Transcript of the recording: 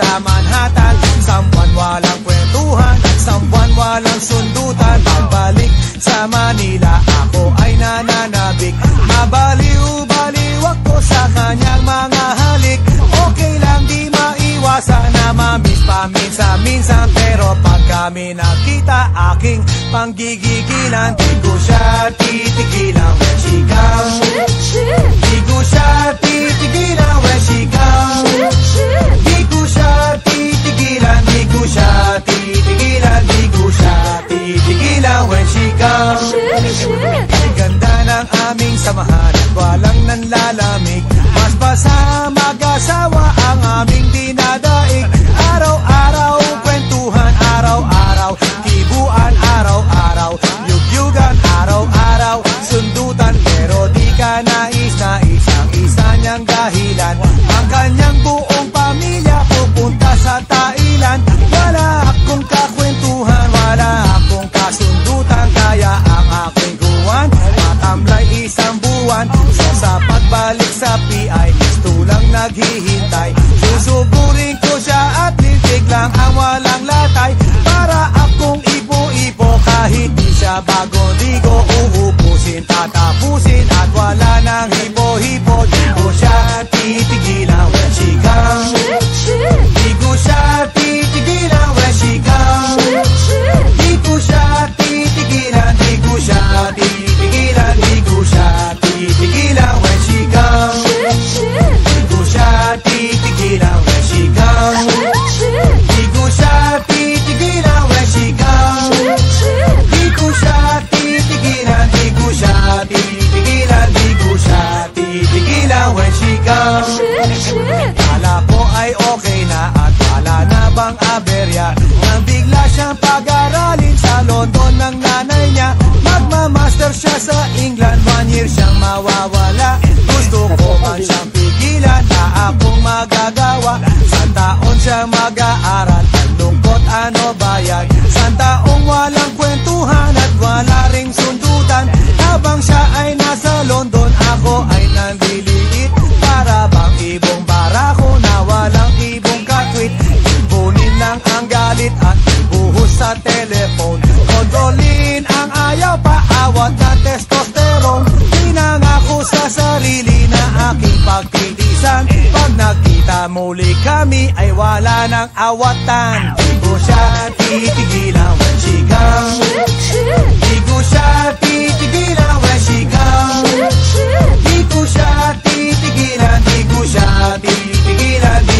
sa Manhattan. Sambuan walang kwentuhan, sambuan walang sundutan. Pagbalik sa Manila, ako ay nananabik. Mabaliw-baliw ako sa kanyang mga halik. Okay lang di maiwasan na mamiss paminsan-minsan, pero pag kami nakita, aking panggigigilan. Di ko siya titigilan when she comes. Di ko siya titigilan when she comes. Di ko siya titigilan, di ko siya titigilan, di ko siya titigilan when she comes. Ang ganda ng aming samahan at walang nanlalamig. Mas basa mag-asawa ang aming dinadaig. Araw-araw kwentuhan, araw-araw kibuan, araw-araw yugyugan, araw-araw sundutan. Pero di ka nais-nais ang isa niyang dahilan. Ang kanyang buong pamilya pupunta sa Thailand. Wala akong kakwentuhan, wala akong kasundutan. Kaya ang aking guwan matamlay isang buwan. Sa pagbalik sa PI, gusto lang naghihintay. Susuburin ko siya at litig lang ang walang latay. Para akong ipo-ipo kahit di siya bagong ligo. Uubusin, tatapusin at wala nang hipo-hipo. Di ko siya titigilan when she comes. Di ko siya titigilan when she comes. Di ko siya titigilan, di ko siya titigilan, di ko siya titigilan when she comes. Di ko siya titigilan when she comes. Di ko siya titigilan when she comes. Di ko siya titigilan, di ko siya titigilan, di ko siya titigilan when she comes. Kala ko ay okay na at wala na bang aberya, nang bigla siyang pag-aralin sa London ng nanay niya. Magmamaster siya sa England, 1 year siyang mawawala. Gusto ko man siyang pigilan, na akong magagawa. San taon siya mag-aaral, ang lungkot ano ba yan? San taong walang kwentuhan at wala ring sundutan. Habang siya ay nasa London, ako ay nandiliit. Para bang ibong barako na walang ibong kakwit. Ipunin lang ang galit at ibuhos sa telephone. Kontrolin ang ayaw, paawat na testosterone. Pinangako sa sarili na aking pagtitisan. Pag nakita muli kami ay wala nang awatan. Di ko siya titigilan when she comes. Di ko siya titigilan when she comes. Di ko siya titigilan, di ko siya titigilan, di